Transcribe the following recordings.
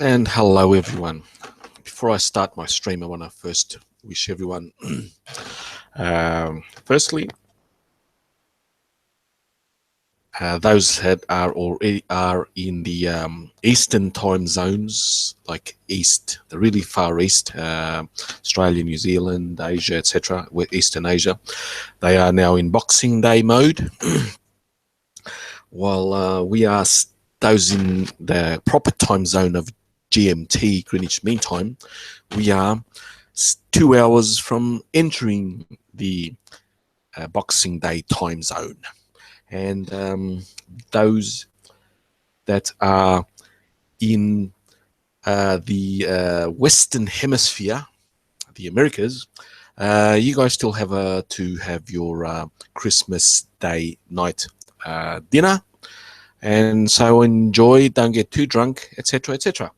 And hello everyone. Before I start my stream, I want to first wish everyone firstly those that are already in the eastern time zones, like east, the really far east, Australia, New Zealand, Asia, etc., Eastern Asia, they are now in Boxing Day mode, while we are those in the proper time zone of GMT, Greenwich Mean Time, we are 2 hours from entering the Boxing Day time zone. And those that are in the Western Hemisphere, the Americas, you guys still have to have your Christmas Day night dinner. And so enjoy, don't get too drunk, etc., etc.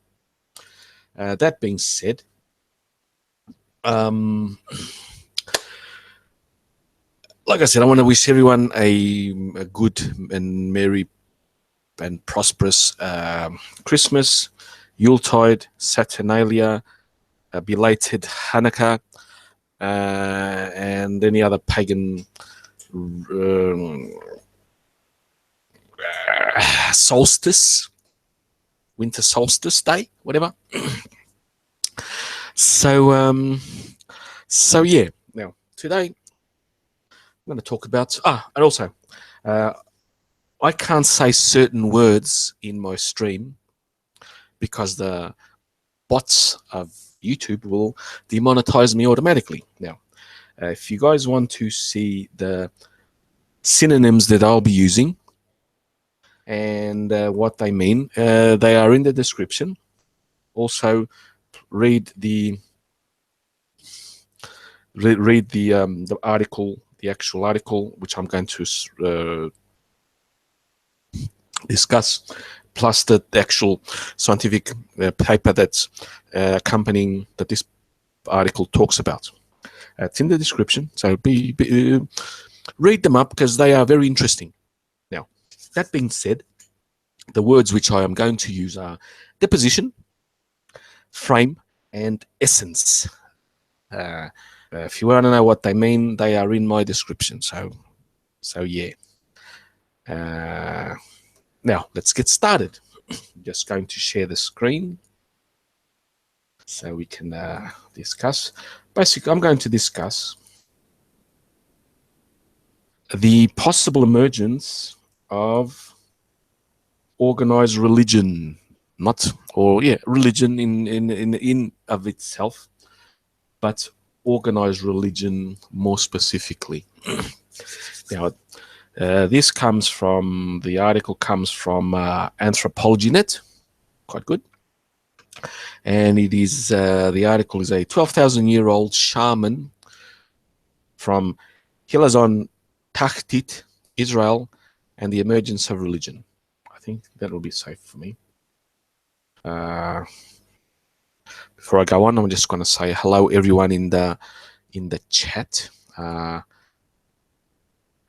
That being said, like I said, I want to wish everyone a good and merry and prosperous Christmas, Yuletide, Saturnalia, belated Hanukkah, and any other pagan solstice, winter solstice day, whatever. So yeah. Now today I'm going to talk about and also I can't say certain words in my stream because the bots of YouTube will demonetize me automatically. Now, if you guys want to see the synonyms that I'll be using and what they mean, they are in the description. Also, read the article, the actual article, which I'm going to discuss, plus the actual scientific paper that's accompanying that this article talks about. It's in the description, so read them up because they are very interesting. Now, that being said, the words which I am going to use are deposition, frame, and essence. If you want to know what they mean, they are in my description. So yeah. Now let's get started. I'm just going to share the screen so we can discuss. Basically, I'm going to discuss the possible emergence of organized religion, religion in of itself, but organized religion more specifically. Now, this comes from, the article comes from Anthropology.net, quite good. And it is, the article is a 12,000-year-old shaman from Hilazon, Tachtit, Israel, and the emergence of religion. I think that will be safe for me. Before I go on, I'm just going to say hello everyone in the chat.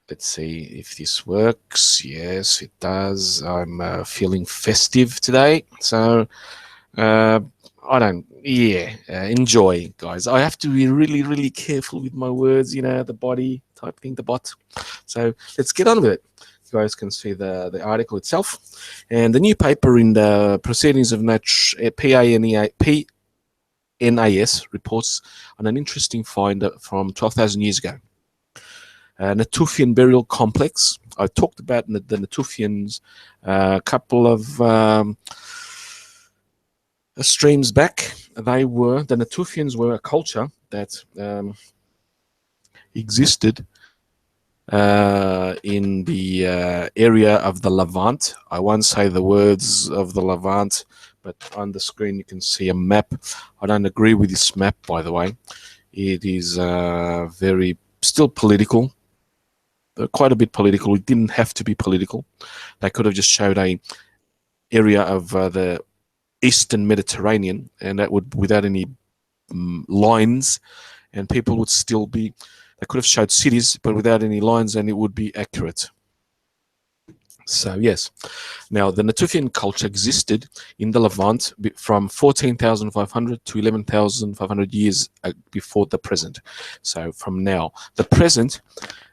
Let's see if this works. Yes, it does. I'm feeling festive today, so enjoy, guys. I have to be really, really careful with my words, the body type thing, the bot. So let's get on with it. You guys can see the article itself, and the new paper in the Proceedings of PNAS reports on an interesting find from 12,000 years ago. Natufian burial complex. I talked about the Natufians a couple of streams back. The Natufians were a culture that existed in the area of the Levant. I won't say the words of the Levant, but on the screen you can see a map. I don't agree with this map, by the way. It is very still political. Quite a bit political. It didn't have to be political. They could have just showed a area of the Eastern Mediterranean, and that would, without any lines, and people would still be. They could have showed cities, but without any lines, and it would be accurate. So yes, now the Natufian culture existed in the Levant from 14,500 to 11,500 years before the present. So from now, the present,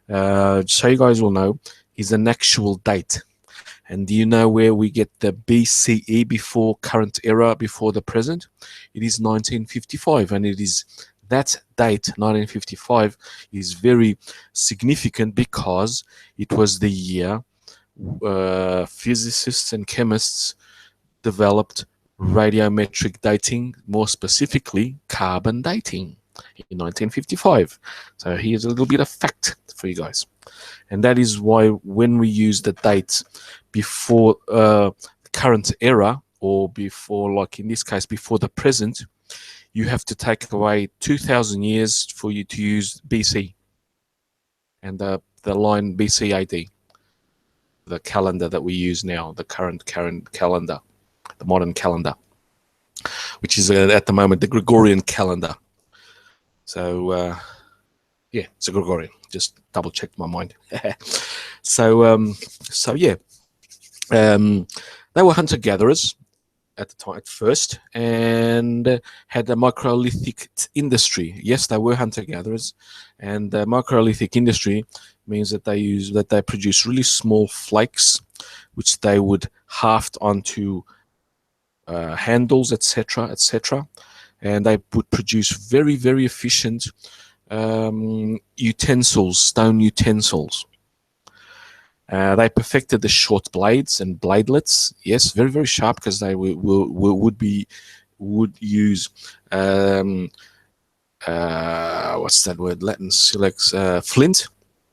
so you guys will know, is an actual date. And do you know where we get the BCE, before current era, before the present? It is 1955, and it is that date, 1955, is very significant because it was the year physicists and chemists developed radiometric dating, more specifically carbon dating, in 1955. So here's a little bit of fact for you guys. And that is why when we use the dates before current era, or before, like in this case, before the present, you have to take away 2,000 years for you to use BC and the line BCAD, the calendar that we use now, the current calendar, the modern calendar, which is at the moment the Gregorian calendar. So yeah, it's a Gregorian. Just double checked my mind. So yeah, they were hunter gatherers at the time, at first, and had a microlithic industry. Yes, they were hunter gatherers, and the microlithic industry means that they produce really small flakes, which they would haft onto handles, etc., etc., and they would produce very, very efficient utensils, stone utensils. They perfected the short blades and bladelets. Yes, very, very sharp, because they would use what's that word? Latin silex, flint.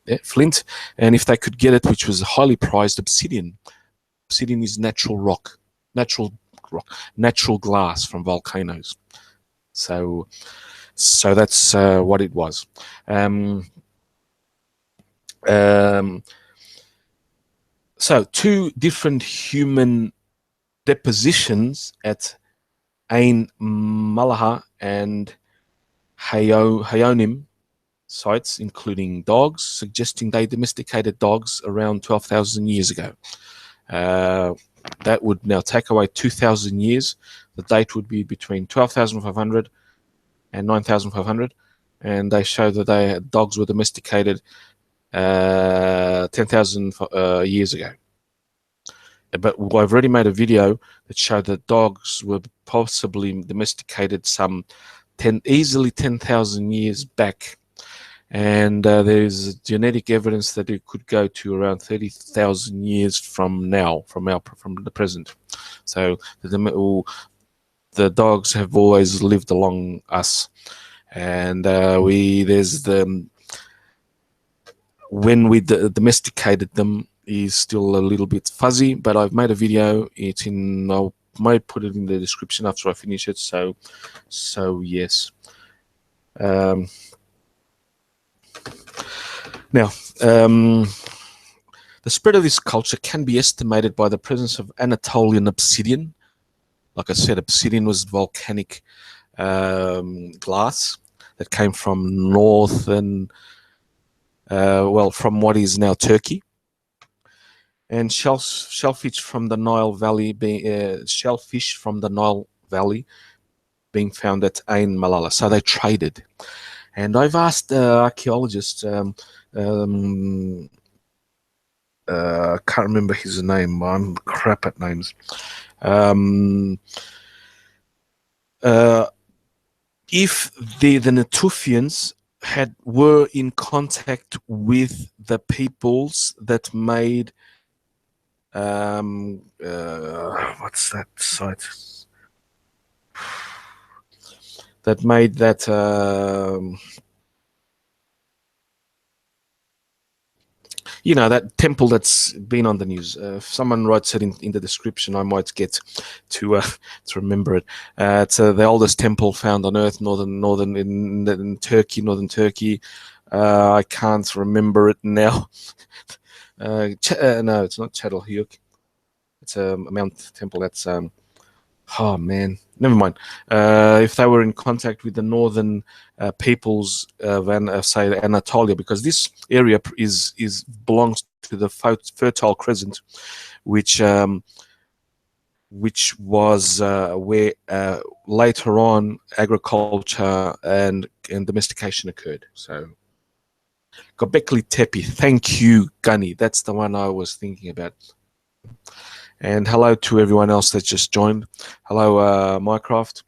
Yeah, flint. And if they could get it, which was highly prized, obsidian. Obsidian is natural rock, natural glass from volcanoes. So that's what it was. So two different human depositions at Ain Malaha and Hayonim sites, including dogs, suggesting they domesticated dogs around 12,000 years ago. That would now take away 2,000 years. The date would be between 12,500 and 9,500, and they show that dogs were domesticated 10,000 years ago. But I've already made a video that showed that dogs were possibly domesticated some easily 10,000 years back, and there's genetic evidence that it could go to around 30,000 years from now, from the present. So the dogs have always lived along us, and when we domesticated them is still a little bit fuzzy, but I've made a video. I might put it in the description after I finish it. So yes. Now, the spread of this culture can be estimated by the presence of Anatolian obsidian. Like I said, obsidian was volcanic glass that came from northern, from what is now Turkey, and shellfish from the Nile Valley being found at Ain Malala. So they traded, and I've asked archaeologists. I can't remember his name. I'm crap at names. If the Natufians were in contact with the peoples that made what's that site that made that that temple that's been on the news. If someone writes it in the description, I might get to remember it. It's the oldest temple found on Earth, in Turkey, northern Turkey. I can't remember it now. No, it's not Çatalhöyük. It's a mount temple. That's Oh man, never mind. If they were in contact with the northern peoples of say Anatolia, because this area is belongs to the Fertile Crescent, which was where later on agriculture and domestication occurred. So Göbekli Tepe, thank you, Gunny. That's the one I was thinking about. And hello to everyone else that just joined. Hello, Mycroft,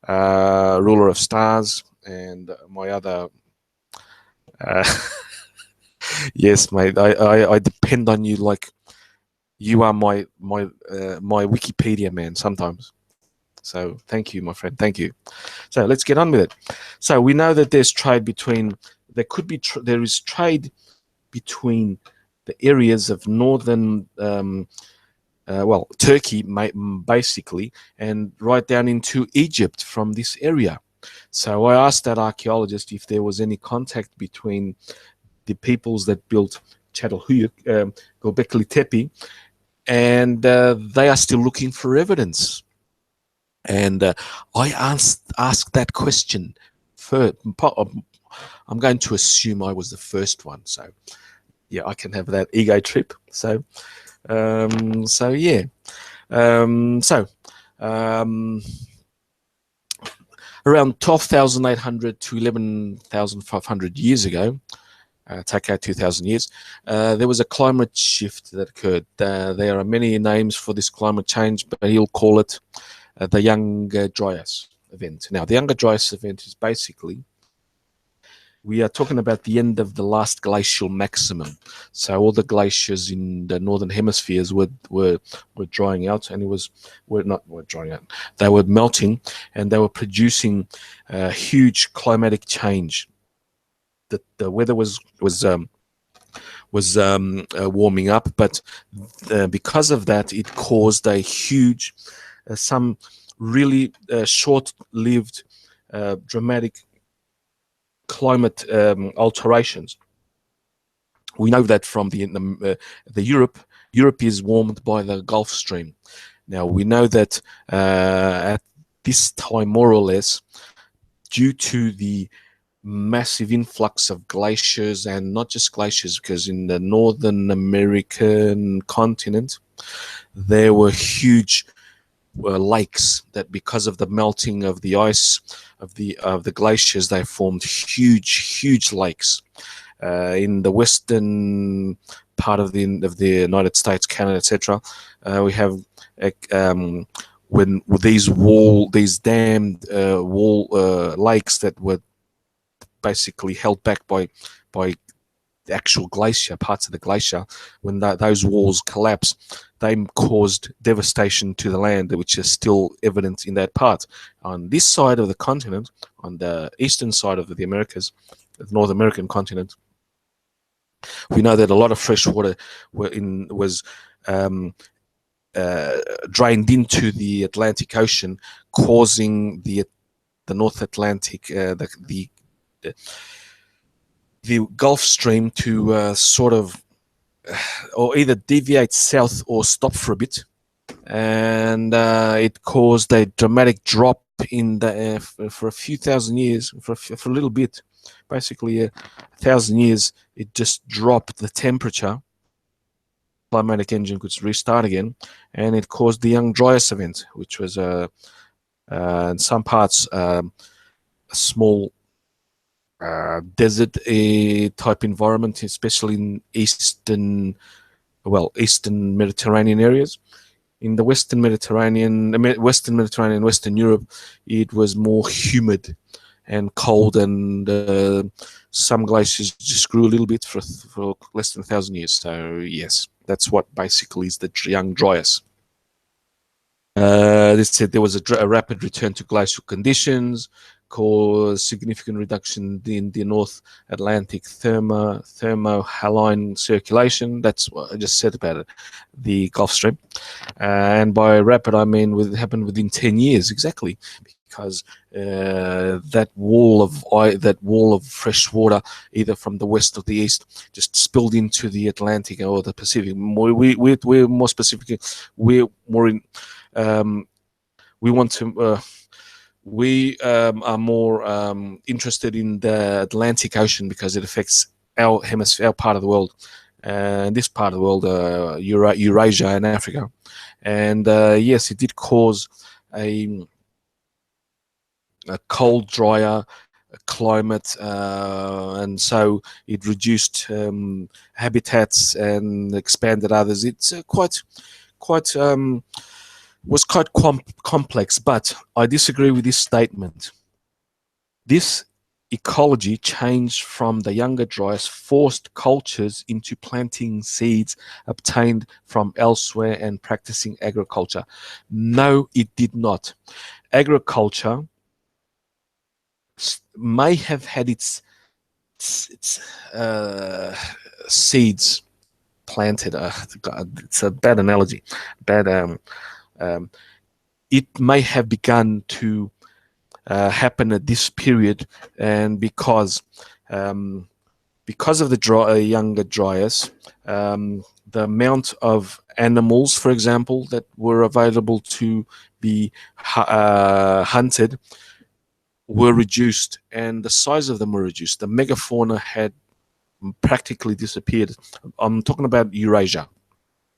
Ruler of Stars, and my other. Yes, mate. I depend on you like you are my Wikipedia man sometimes. So thank you, my friend. Thank you. So let's get on with it. So we know that there's trade between. There is trade between the areas of northern. Turkey, basically, and right down into Egypt from this area. So I asked that archaeologist if there was any contact between the peoples that built Çatalhöyük, Göbekli Tepe, and they are still looking for evidence. And I asked that question first. I'm going to assume I was the first one, so yeah, I can have that ego trip. So yeah. Around 12,800 to 11,500 years ago, take out 2,000 years, there was a climate shift that occurred. There are many names for this climate change, but he'll call it the Younger Dryas event. Now, the Younger Dryas event is basically, we are talking about the end of the last glacial maximum. So all the glaciers in the northern hemispheres were drying out, and were drying out. They were melting, and they were producing huge climatic change. The weather was warming up, but because of that, it caused a huge, some really short-lived, dramatic climate alterations. We know that from the Europe. Europe is warmed by the Gulf Stream. Now we know that at this time, more or less, due to the massive influx of glaciers, and not just glaciers, because in the Northern American continent there were huge lakes that, because of the melting of the ice of the glaciers, they formed huge lakes. In the western part of the United States, Canada, etc., we have when these dammed wall lakes that were basically held back by the actual glacier, parts of the glacier, when those walls collapse, they caused devastation to the land, which is still evident in that part. On this side of the continent, on the eastern side of the Americas, the North American continent, we know that a lot of fresh water was drained into the Atlantic Ocean, causing the North Atlantic, the Gulf Stream to sort of or either deviate south or stop for a bit, and it caused a dramatic drop in the for a few thousand years, for a little bit, basically 1,000 years. It just dropped the temperature. Climatic engine could restart again, and it caused the Young Dryas event, which was in some parts a small desert type environment, especially in eastern Mediterranean areas. In the Western Mediterranean, Western Europe, it was more humid and cold, and some glaciers just grew a little bit for less than 1,000 years. So yes, that's what basically is the Young Dryas. They said there was a rapid return to glacial conditions, caused significant reduction in the North Atlantic thermohaline circulation. That's what I just said about it, the Gulf Stream. And by rapid, I mean it happened within 10 years, exactly, because that wall of fresh water, either from the west or the east, just spilled into the Atlantic or the Pacific. We're more specifically, we're more in we want to. We are more interested in the Atlantic Ocean because it affects our hemisphere, our part of the world, and this part of the world, Eurasia and Africa. And yes, it did cause a, a cold, drier climate, and so it reduced habitats and expanded others. It's quite was quite complex, but I disagree with this statement. This ecology changed from the younger dryas forced cultures into planting seeds obtained from elsewhere and practicing agriculture. No, it did not. Agriculture may have had its seeds planted. It's a bad analogy. Bad. Um, it may have begun to happen at this period, and because of the younger dryas, the amount of animals, for example, that were available to be hunted were reduced, and the size of them were reduced. The megafauna had practically disappeared. I'm talking about Eurasia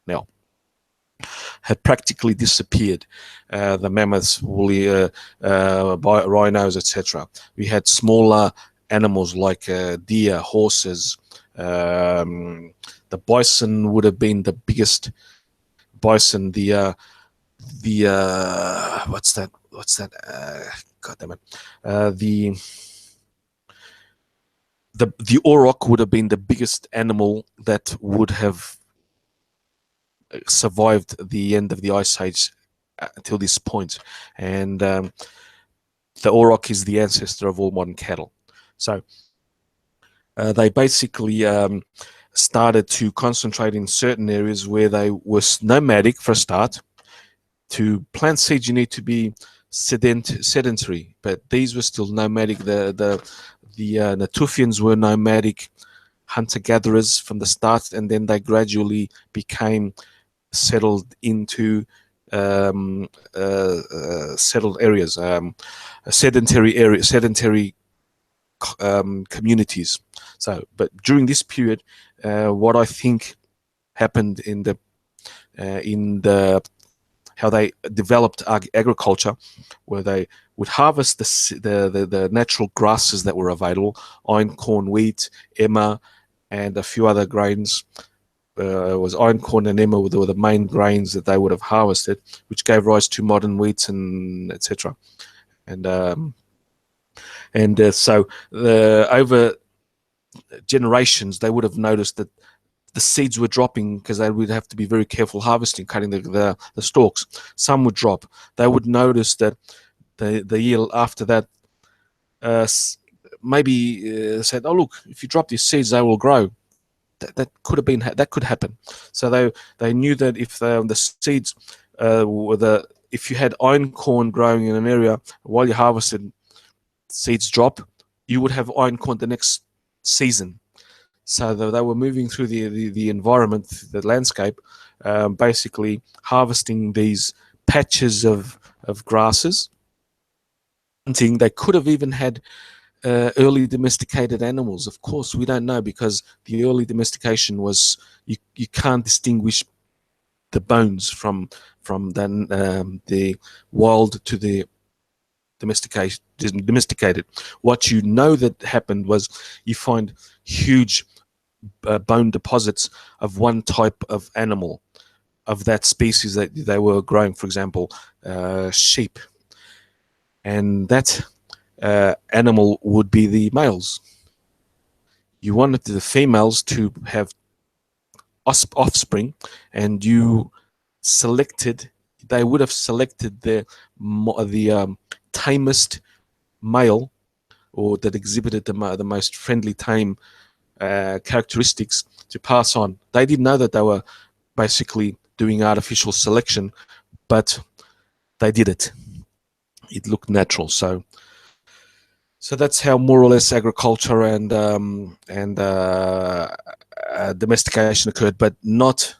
now. Had practically disappeared. The mammoths, woolly rhinos, etc. We had smaller animals like deer, horses. The bison would have been the biggest bison. The what's that? God damn it. The auroch would have been the biggest animal that would have survived the end of the ice age until this point, and the auroch is the ancestor of all modern cattle. So they basically started to concentrate in certain areas where they were nomadic for a start. To plant seeds, you need to be sedentary, but these were still nomadic. The Natufians were nomadic hunter-gatherers from the start, and then they gradually became settled into settled areas, sedentary communities. So, but during this period, what I think happened in the how they developed agriculture, where they would harvest the natural grasses that were available, einkorn, wheat, emmer, and a few other grains. Was einkorn and emmer were the main grains that they would have harvested, which gave rise to modern wheats and etc. And so over generations, they would have noticed that the seeds were dropping because they would have to be very careful harvesting, cutting the stalks. Some would drop. They would notice that the year after that, maybe said, "Oh, look, if you drop these seeds, they will grow." That could happen. So they knew that if the seeds if you had einkorn growing in an area while you harvested, seeds drop, you would have einkorn the next season. So they were moving through the environment, the landscape, basically harvesting these patches of grasses. They could have even had early domesticated animals. Of course, we don't know, because the early domestication was you can't distinguish the bones from the wild to the domesticated. What you know that happened was you find huge bone deposits of one type of animal of that species that they were growing, for example, sheep, and that animal would be the males. You wanted the females to have offspring, and you selected. They would have selected the tamest male, or that exhibited the most friendly, tame characteristics to pass on. They didn't know that they were basically doing artificial selection, but they did it. It looked natural. So that's how more or less agriculture and domestication occurred, but not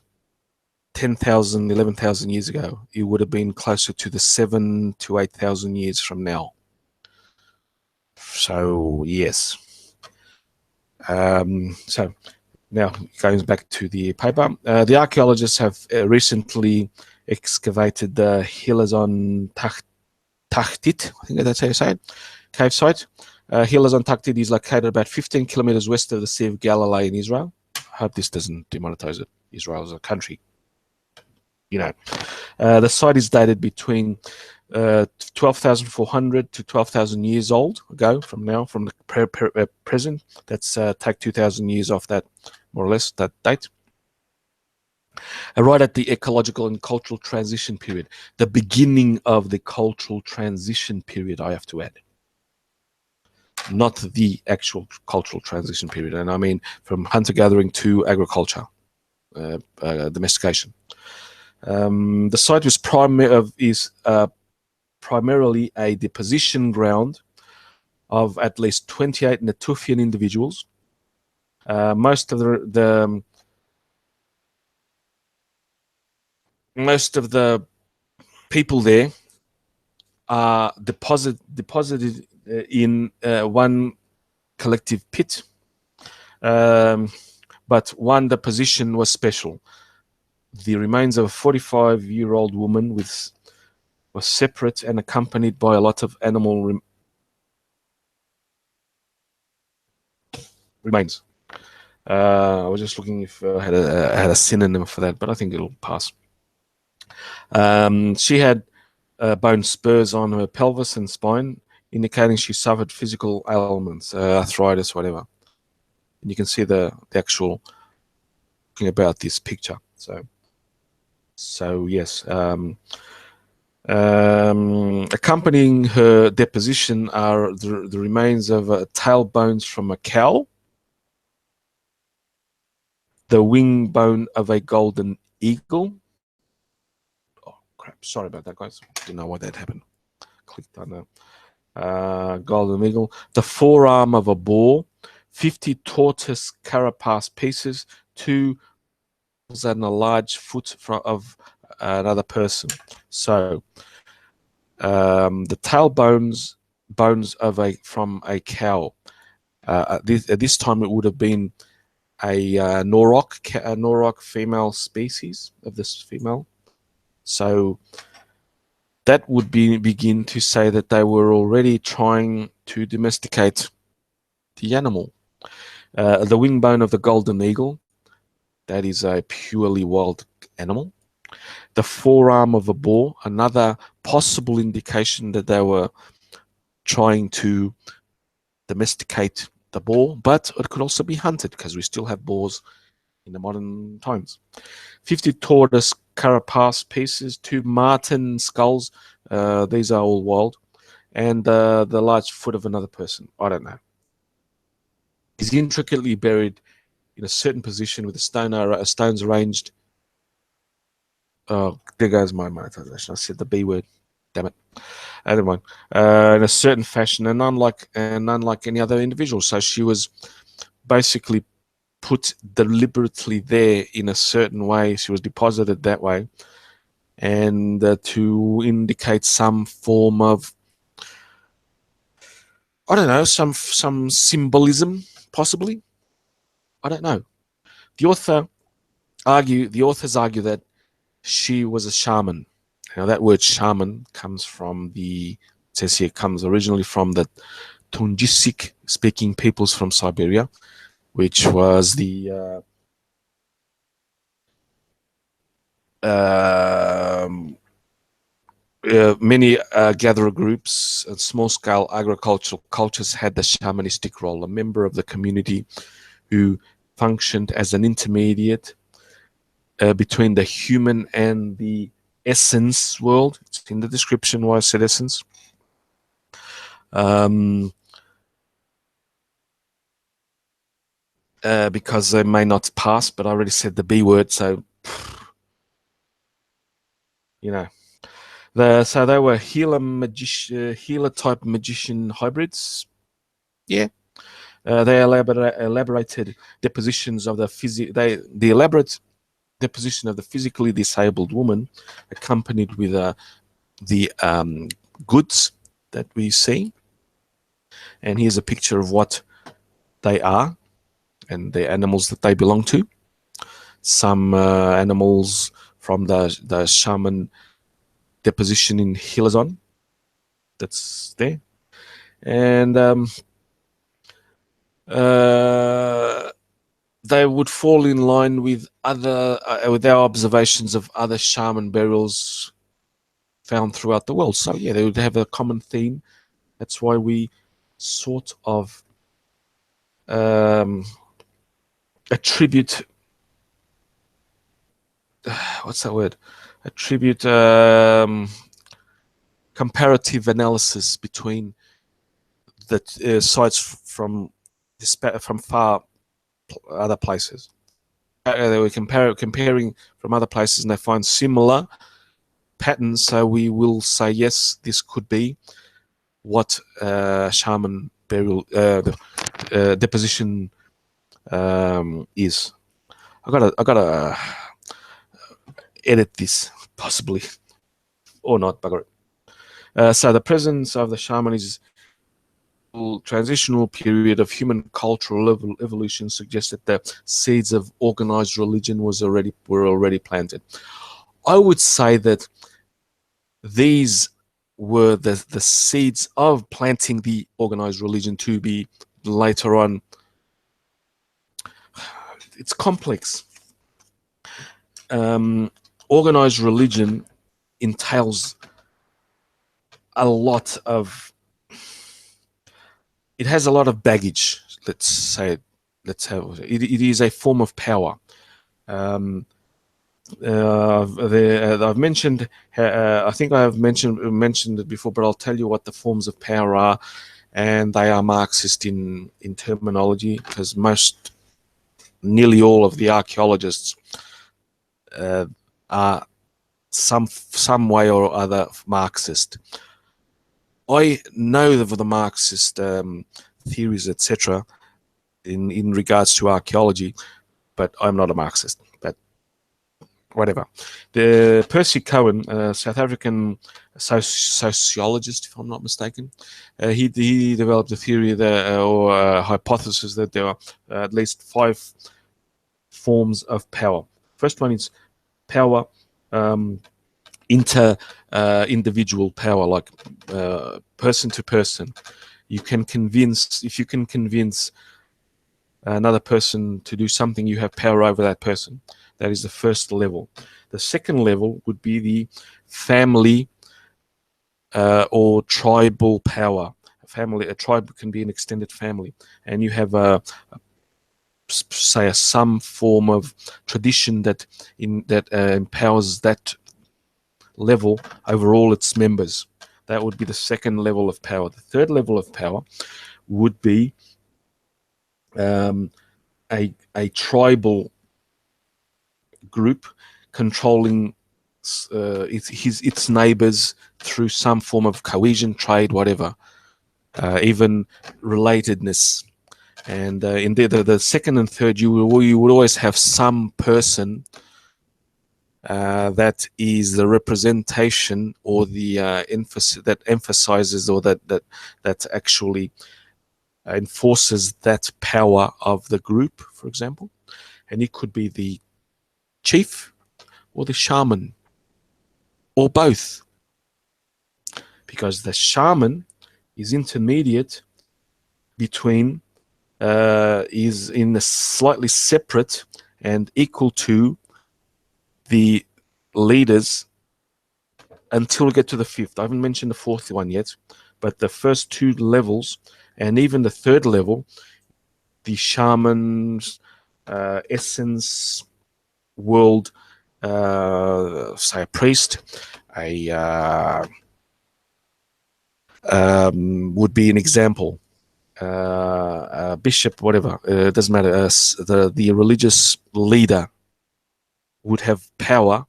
10,000, 11,000 years ago. It would have been closer to the 7 to 8,000 years from now. So yes. So now going back to the paper, the archaeologists have recently excavated the Hilazon Tachtit, I think that's how you say it, cave site. Hilazon Tachtit is located about 15 kilometers west of the Sea of Galilee in Israel. I hope this doesn't demonetize it. Israel as a country. The site is dated between 12,400 to 12,000 years old ago from the present. That's take 2,000 years off that, more or less, that date. Right at the ecological and cultural transition period, the beginning of the cultural transition period, I have to add. Not the actual cultural transition period. And I mean from hunter-gathering to agriculture, domestication. The site was primarily a deposition ground of at least 28 Natufian individuals. Most of the people there are deposited in one collective pit, but one deposition was special. The remains of a 45-year-old woman was separate and accompanied by a lot of animal remains. I was just looking if I had a synonym for that, but I think it'll pass. She had bone spurs on her pelvis and spine, indicating she suffered physical ailments, arthritis, whatever. And you can see the actual thing about this picture. So yes. Accompanying her deposition are the remains of tail bones from a cow, the wing bone of a golden eagle. Oh crap! Sorry about that, guys. Didn't know why that happened. Clicked on that. Golden eagle, the forearm of a boar, 50 tortoise carapace pieces, 2 and a large foot of another person. So the tail bones of from a cow. At this time, it would have been a Norok female species of this female. So that would begin to say that they were already trying to domesticate the animal. The wing bone of the golden eagle, that is a purely wild animal. The forearm of a boar, another possible indication that they were trying to domesticate the boar, but it could also be hunted because we still have boars in the modern times. 50 tortoise carapace pieces, 2 marten skulls, these are all wild, and the large foot of another person. I don't know. He's intricately buried in a certain position with the stones arranged. Oh, there goes my monetization. I said the B word. Damn it. Never mind. In a certain fashion, and unlike any other individual. So she was basically put deliberately there in a certain way. She was deposited that way, and to indicate some form of, I don't know, some symbolism, possibly. I don't know. The authors argue that she was a shaman. Now that word shaman comes from comes originally from the Tungusic speaking peoples from Siberia, which was the many gatherer groups and small-scale agricultural cultures had the shamanistic role, a member of the community who functioned as an intermediate between the human and the essence world. It's in the description why I said essence. Because they may not pass, but I already said the B word, so you know. So they were healer type magician hybrids. Yeah. They elaborated depositions of the elaborate deposition of the physically disabled woman, accompanied with the goods that we see. And here's a picture of what they are and the animals that they belong to. Some animals from the Shaman deposition in Hilazon, that's there. And they would fall in line with with our observations of other shaman burials found throughout the world. So yeah, they would have a common theme. That's why we sort of attribute what's that word? Attribute comparative analysis between the sites from far other places. They were comparing from other places, and they find similar patterns. So we will say yes, this could be what shaman burial deposition is. I gotta edit this possibly or not, bugger it. So the presence of the shaman is transitional period of human cultural evolution suggests that the seeds of organized religion were already planted. I would say that these were the seeds of planting the organized religion to be later on. It's complex. Organized religion entails a lot of, it has a lot of baggage, let's say. It is a form of power. I've mentioned, I think I have mentioned it before, but I'll tell you what the forms of power are, and they are Marxist in terminology, because nearly all of the archaeologists are some way or other Marxist. I know of the Marxist theories, etc., in regards to archaeology, but I'm not a Marxist. But whatever. The Percy Cohen, South African sociologist, if I'm not mistaken, he developed a theory that, or a hypothesis that there are at least 5 forms of power. First one is power, individual power, like person to person. If you can convince another person to do something, you have power over that person. That is the first level. The second level would be the family or tribal power. A tribe can be an extended family, and you have some form of tradition that empowers that level over all its members. That would be the second level of power. The third level of power would be a tribal group controlling its neighbors through some form of cohesion, trade, whatever, even relatedness. And in the second and third, you would always have some person that is the representation, or the emphasis that emphasizes, or that actually enforces that power of the group, for example. And it could be the chief or the shaman, or both, because the shaman is intermediate between, is in a slightly separate and equal to the leaders until we get to the fifth. I haven't mentioned the fourth one yet, but the first 2 levels, and even the third level, the shaman's essence world, say a priest, would be an example. A bishop, whatever, it doesn't matter. The religious leader would have power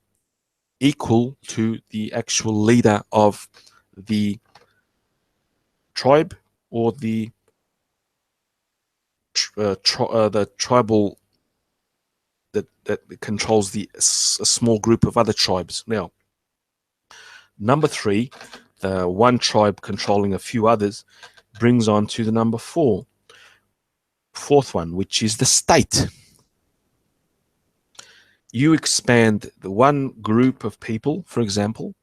equal to the actual leader of the tribe, or the tribal that controls a small group of other tribes. Now, number 3, the one tribe controlling a few others, brings on to the number 4, fourth one, which is the state. You expand the one group of people, for example,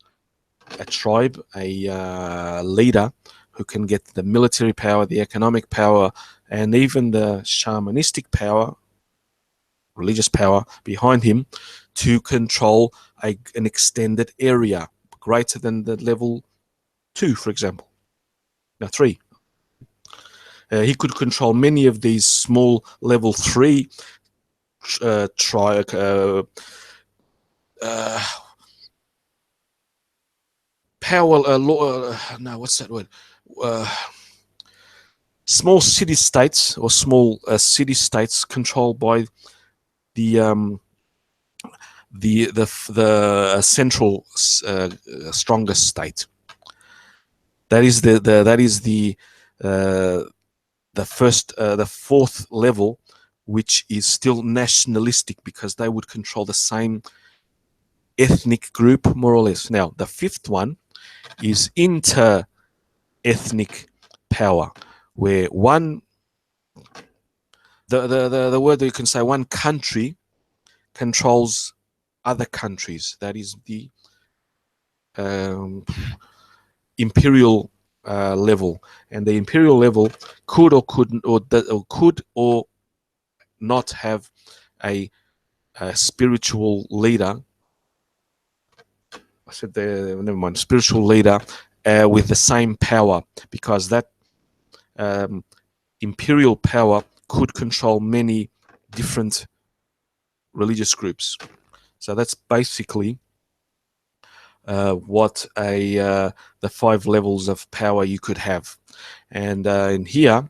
a tribe, a leader who can get the military power, the economic power, and even the shamanistic power, religious power behind him, to control an extended area greater than the level 2, for example. Now 3. He could control many of these small level 3 power no, what's that word? Small city states, or small city states controlled by the central strongest state. That is the fourth level, which is still nationalistic, because they would control the same ethnic group, more or less. Now, the fifth one is inter-ethnic power, where one, the word that you can say, one country controls other countries. That is the imperial level, and the imperial level could or couldn't, or could or not have a spiritual leader. I said there, never mind. Spiritual leader with the same power, because that imperial power could control many different religious groups. So that's basically what the 5 levels of power you could have. And in here,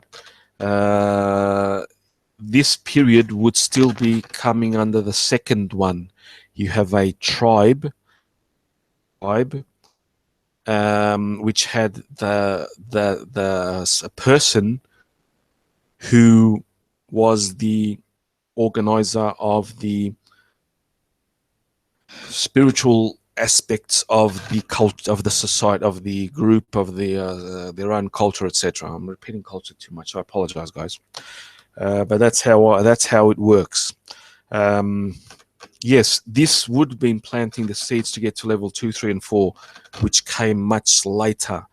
this period would still be coming under the second one. You have a tribe, which had a person who was the organizer of the spiritual aspects of the culture, of the society, of the group, of their own culture, etc. I'm repeating culture too much, so I apologize, guys. But that's how it works. Yes, this would have been planting the seeds to get to level 2, 3, and 4, which came much later.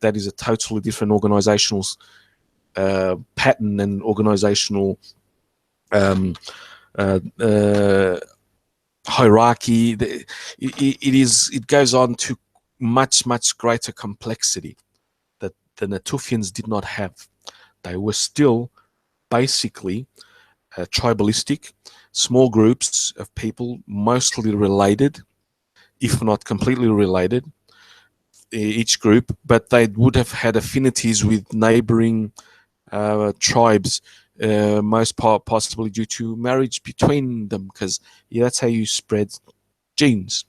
That is a totally different organizational pattern and organizational hierarchy. It goes on to much greater complexity that the Natufians did not have. They were still basically tribalistic, small groups of people, mostly related, if not completely related, each group, but they would have had affinities with neighboring tribes, most possibly due to marriage between them, because that's how you spread genes.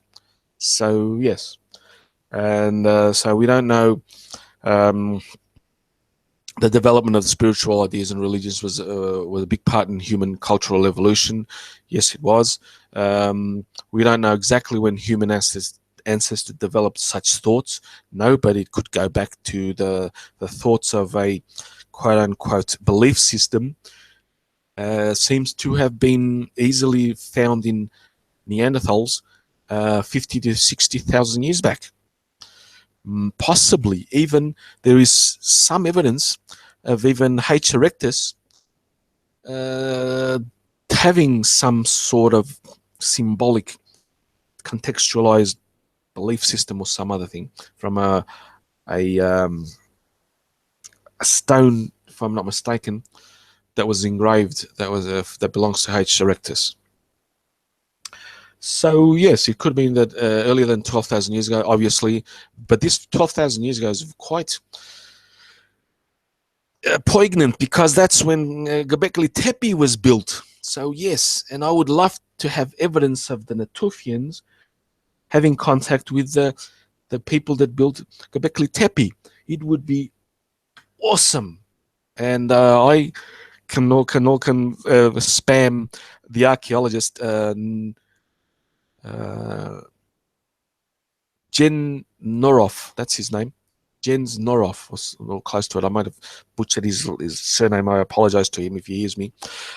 So yes, and so we don't know. The development of spiritual ideas and religions was a big part in human cultural evolution. Yes, it was. We don't know exactly when human ancestors developed such thoughts. No, but it could go back to the thoughts of a quote-unquote belief system. Seems to have been easily found in Neanderthals 50 to 60,000 years back. Possibly even there is some evidence of even H. erectus having some sort of symbolic contextualized belief system or some other thing from a stone, if I'm not mistaken, that was engraved, that belongs to H. erectus. So yes, it could have been that earlier than 12,000 years ago, obviously, but this 12,000 years ago is quite poignant, because that's when Göbekli Tepe was built. So yes, and I would love to have evidence of the Natufians having contact with the people that built Göbekli Tepe. It would be awesome, and I spam the archaeologist Jen Norov, that's his name. Jens Norov was a little close to it. I might have butchered his surname. I apologize to him if he hears me.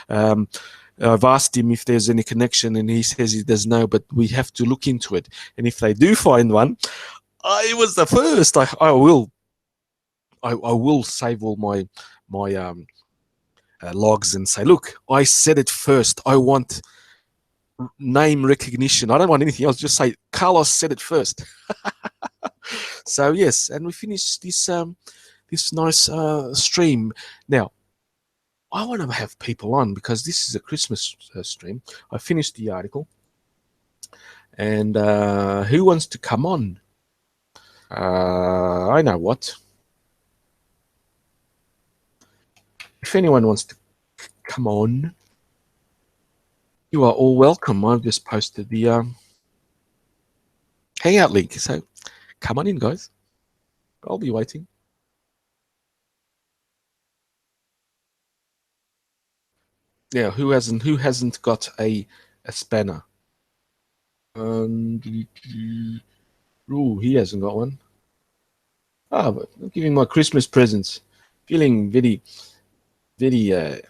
I've asked him if there's any connection, and he says there's no, but we have to look into it. And if they do find one, I was the first. I will save all my logs and say, look, I said it first. I want name recognition. I don't want anything else. Just say Carlos said it first. So yes, and we finished this this nice stream. Now, I want to have people on because this is a Christmas stream. I finished the article, and who wants to come on? I know what. If anyone wants to come on, you are all welcome. I've just posted the Hangout link, so come on in, guys. I'll be waiting. Yeah, who hasn't got a spanner? Ooh, he hasn't got one. Ah, but I'm giving my Christmas presents. Feeling very, very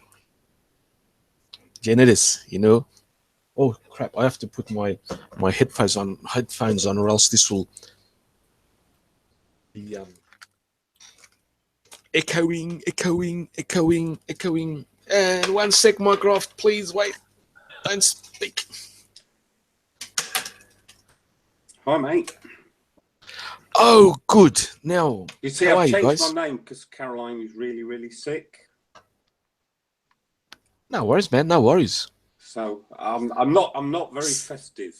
generous, you know. Oh crap! I have to put my headphones on, or else this will be echoing. And 1 sec, Minecraft, please wait. Don't speak. Hi, mate. Oh, good. Now, you see, I've changed my name because Caroline is really, really sick. No worries, man. No worries. So I'm not very festive.